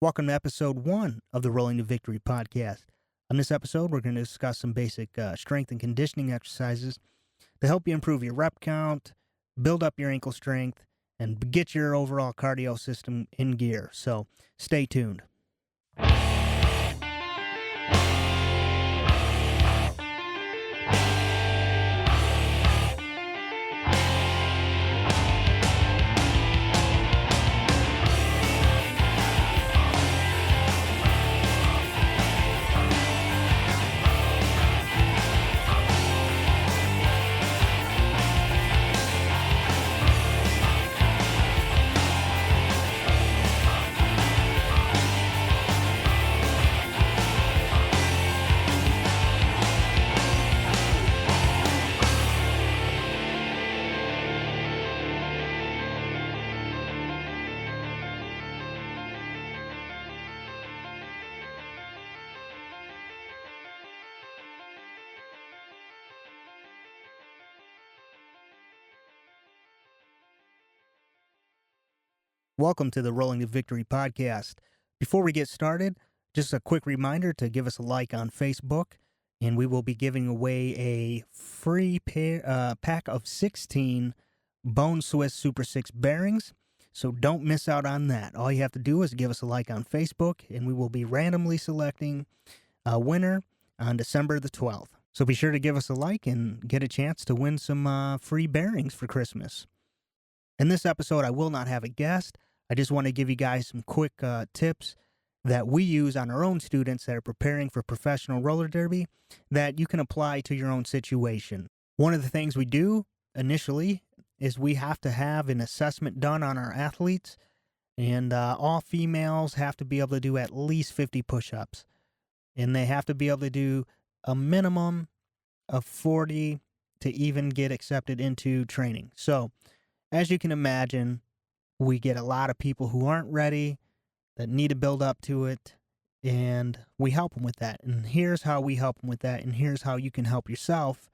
Welcome to episode 1 of the Rolling to Victory podcast. On this episode, we're going to discuss some basic strength and conditioning exercises to help you improve your rep count, build up your ankle strength, and get your overall cardio system in gear. So stay tuned. Welcome to the Rolling to Victory podcast. Before we get started, just a quick reminder to give us a like on Facebook, and we will be giving away a free pack of 16 Bone Swiss Super 6 bearings, so don't miss out on that. All you have to do is give us a like on Facebook, and we will be randomly selecting a winner on December the 12th. So be sure to give us a like and get a chance to win some free bearings for Christmas. In this episode, I will not have a guest. I just want to give you guys some quick tips that we use on our own students that are preparing for professional roller derby that you can apply to your own situation. One of the things we do initially is we have to have an assessment done on our athletes, and all females have to be able to do at least 50 push-ups, and they have to be able to do a minimum of 40 to even get accepted into training. So, as you can imagine, we get a lot of people who aren't ready, that need to build up to it, and we help them with that. And here's how we help them with that, and here's how you can help yourself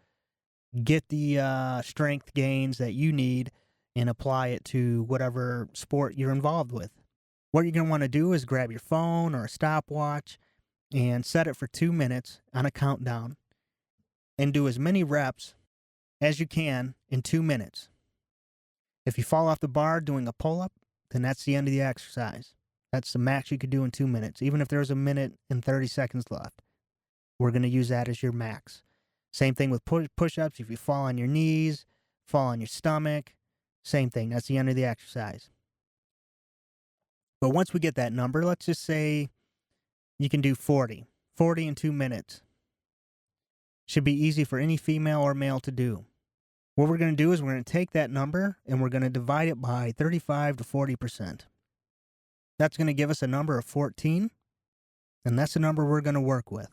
get the strength gains that you need and apply it to whatever sport you're involved with. What you're going to want to do is grab your phone or a stopwatch and set it for 2 minutes on a countdown and do as many reps as you can in 2 minutes. If you fall off the bar doing a pull-up, then that's the end of the exercise. That's the max you could do in 2 minutes. Even if there's a minute and 30 seconds left, we're going to use that as your max. Same thing with push-ups. If you fall on your knees, fall on your stomach, same thing. That's the end of the exercise. But once we get that number, let's just say you can do 40 in 2 minutes. Should be easy for any female or male to do. What we're going to do is we're going to take that number and we're going to divide it by 35 to 40%. That's going to give us a number of 14, and that's the number we're going to work with.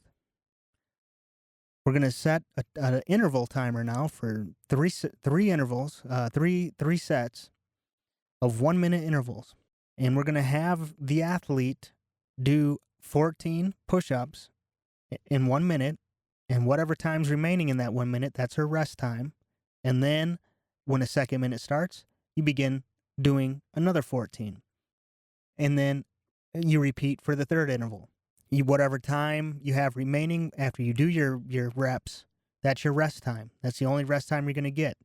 We're going to set an interval timer now for three intervals, three sets of 1 minute intervals. And we're going to have the athlete do 14 push-ups in 1 minute, and whatever time's remaining in that 1 minute, that's her rest time. And then when the second minute starts, you begin doing another 14. And then you repeat for the third interval. Whatever time you have remaining after you do your reps, that's your rest time. That's the only rest time you're going to get.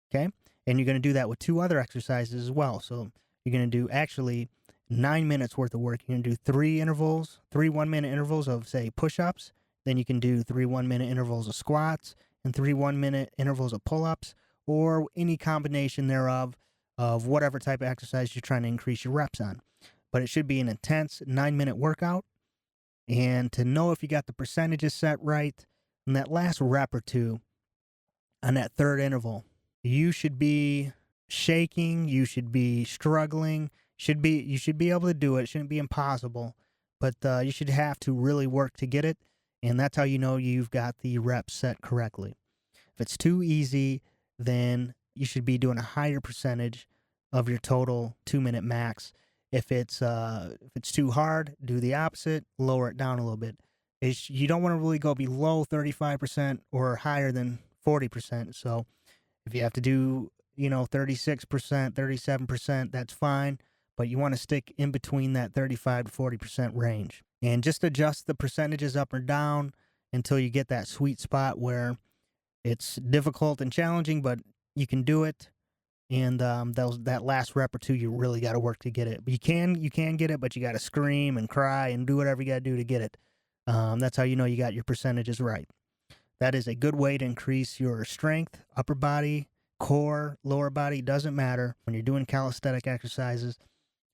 Okay? And you're going to do that with 2 other exercises as well. So you're going to do actually 9 minutes worth of work. You're going to do 3 intervals, 3 1-minute intervals of, say, push-ups. Then you can do 3 1-minute intervals of squats and 3 1-minute intervals of pull-ups, or any combination thereof of whatever type of exercise you're trying to increase your reps on. But it should be an intense 9-minute workout. And to know if you got the percentages set right, in that last rep or 2 on that third interval, you should be shaking, you should be struggling, you should be able to do it. It shouldn't be impossible, but you should have to really work to get it. And that's how you know you've got the reps set correctly. If it's too easy, then you should be doing a higher percentage of your total 2-minute max. If it's too hard, do the opposite, lower it down a little bit. You don't want to really go below 35% or higher than 40%. So if you have to do, 36%, 37%, that's fine. but you want to stick in between that 35 to 40% range. And just adjust the percentages up or down until you get that sweet spot where it's difficult and challenging, but you can do it. And that last rep or two, you really got to work to get it. You can get it, but you got to scream and cry and do whatever you got to do to get it. That's how you know you got your percentages right. That is a good way to increase your strength, upper body, core, lower body, doesn't matter. When you're doing calisthenic exercises,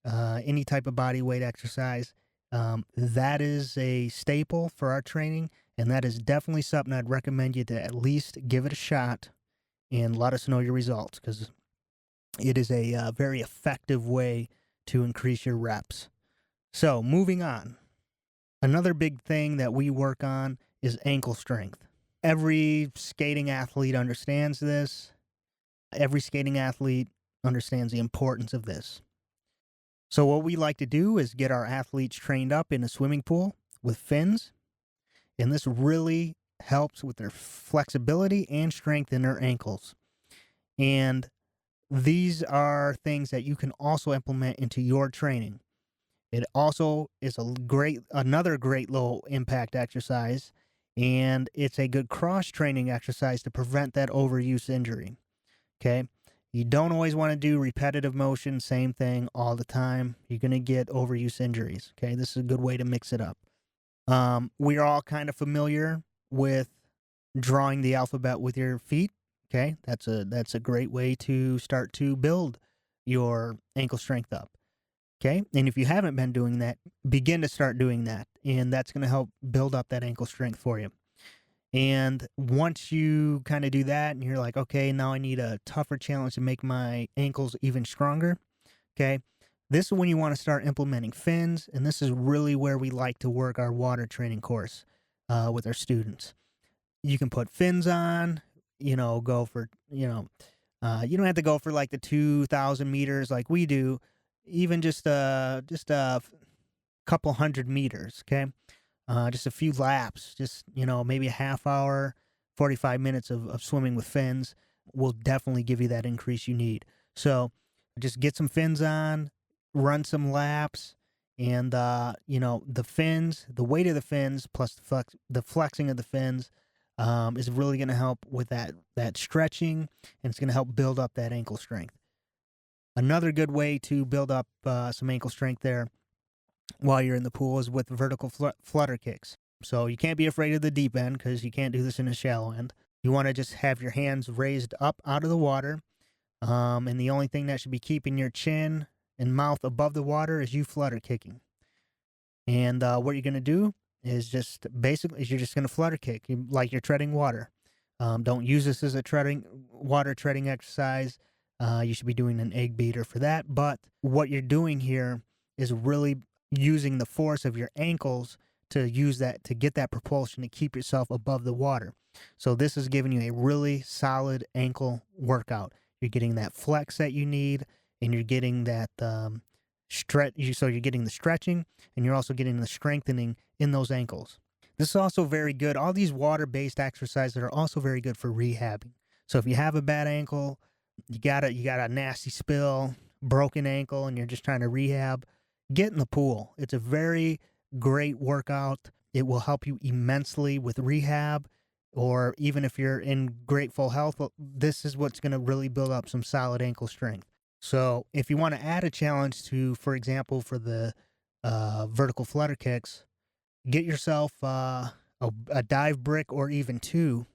any type of body weight exercise, that is a staple for our training, and that is definitely something I'd recommend you to at least give it a shot and let us know your results, because it is a very effective way to increase your reps. So moving on, another big thing that we work on is ankle strength. Every skating athlete understands this. Every skating athlete understands the importance of this. So what we like to do is get our athletes trained up in a swimming pool with fins, and this really helps with their flexibility and strength in their ankles. And these are things that you can also implement into your training. It also is another great low impact exercise, and it's a good cross training exercise to prevent that overuse injury. Okay. You don't always want to do repetitive motion, same thing all the time. You're going to get overuse injuries. Okay. This is a good way to mix it up. We're all kind of familiar with drawing the alphabet with your feet. Okay. That's a great way to start to build your ankle strength up. Okay. And if you haven't been doing that, begin to start doing that. And that's going to help build up that ankle strength for you. And once you kind of do that and you're like, okay, now I need a tougher challenge to make my ankles even stronger. Okay. This is when you want to start implementing fins. And this is really where we like to work our water training course with our students. You can put fins on, go for, you don't have to go for like the 2,000 meters like we do, even just a couple 100 meters. Okay. Just a few laps, just, maybe a half hour, 45 minutes of swimming with fins will definitely give you that increase you need. So just get some fins on, run some laps, and, the fins, the weight of the fins plus the flexing of the fins is really going to help with that stretching, and it's going to help build up that ankle strength. Another good way to build up some ankle strength there while you're in the pool is with vertical flutter kicks. So you can't be afraid of the deep end because you can't do this in a shallow end. You want to just have your hands raised up out of the water. And the only thing that should be keeping your chin and mouth above the water is you flutter kicking. And what you're going to do is you're just going to flutter kick like you're treading water. Don't use this as a water treading exercise. You should be doing an egg beater for that. But what you're doing here is really using the force of your ankles to get that propulsion to keep yourself above the water. So this is giving you a really solid ankle workout. You're getting that flex that you need, and you're getting that stretch. So you're getting the stretching, and you're also getting the strengthening in those ankles. This is also very good. All these water-based exercises are also very good for rehabbing. So if you have a bad ankle, you got a nasty spill, broken ankle, and you're just trying to rehab, get in the pool. It's a very great workout. It will help you immensely with rehab, or even if you're in great full health, this is what's going to really build up some solid ankle strength. So if you want to add a challenge to, for example, for the vertical flutter kicks, get yourself a dive brick or even two.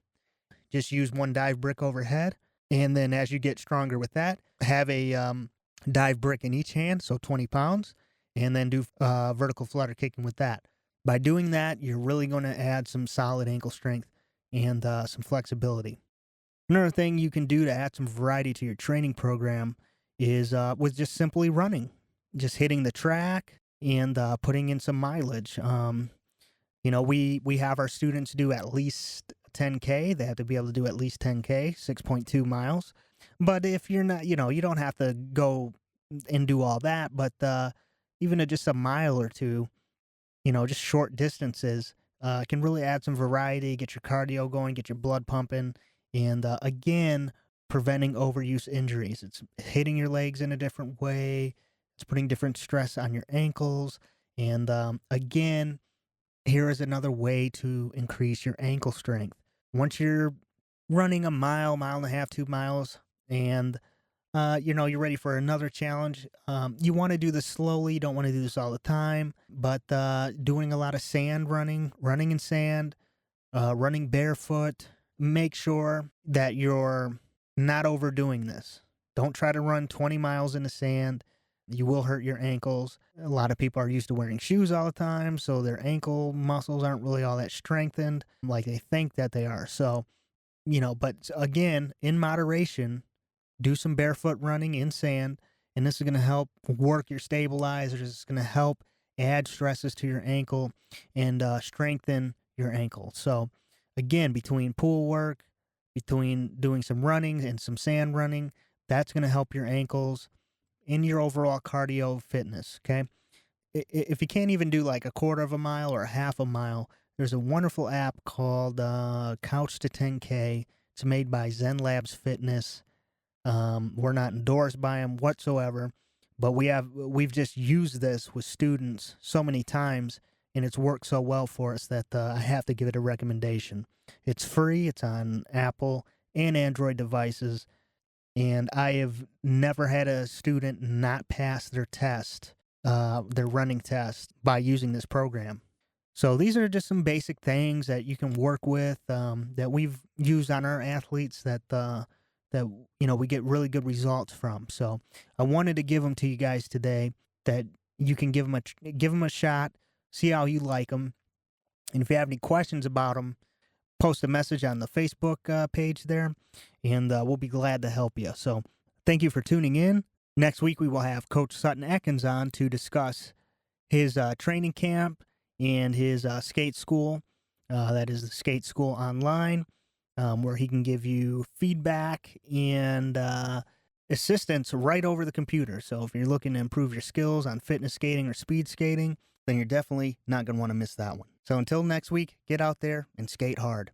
Just use one dive brick overhead. And then as you get stronger with that, have a dive brick in each hand, so 20 pounds. And then do vertical flutter kicking with that. By doing that, you're really going to add some solid ankle strength and some flexibility. Another thing you can do to add some variety to your training program is with just simply running, just hitting the track and putting in some mileage. We have our students do at least 10K. They have to be able to do at least 10K, 6.2 miles. But if you're not, you don't have to go and do all that. But even just a mile or two, just short distances, can really add some variety, get your cardio going, get your blood pumping, and again, preventing overuse injuries. It's hitting your legs in a different way, It's putting different stress on your ankles. And again, here is another way to increase your ankle strength. Once you're running a mile, mile and a half, 2 miles, and you're ready for another challenge. You want to do this slowly. You don't want to do this all the time, but doing a lot of sand running in sand, running barefoot. Make sure that you're not overdoing this. Don't try to run 20 miles in the sand. You will hurt your ankles. A lot of people are used to wearing shoes all the time, so their ankle muscles aren't really all that strengthened like they think that they are. So, but again, in moderation, do some barefoot running in sand, and this is going to help work your stabilizers. It's going to help add stresses to your ankle and strengthen your ankle. So, again, between pool work, between doing some running and some sand running, that's going to help your ankles in your overall cardio fitness. Okay. If you can't even do like a quarter of a mile or a half a mile, there's a wonderful app called Couch to 10K. It's made by Zen Labs Fitness. We're not endorsed by them whatsoever, but we've just used this with students so many times, and it's worked so well for us that I have to give it a recommendation. It's free. It's on Apple and Android devices, and I have never had a student not pass their test, their running test, by using this program. So these are just some basic things that you can work with, that we've used on our athletes that we get really good results from. So I wanted to give them to you guys today, that you can give them a shot, see how you like them, and if you have any questions about them, post a message on the Facebook page there, and we'll be glad to help you. So thank you for tuning in. Next week we will have Coach Sutton Atkins on to discuss his training camp and his skate school. That is the Skate School Online, where he can give you feedback and assistance right over the computer. So if you're looking to improve your skills on fitness skating or speed skating, then you're definitely not going to want to miss that one. So until next week, get out there and skate hard.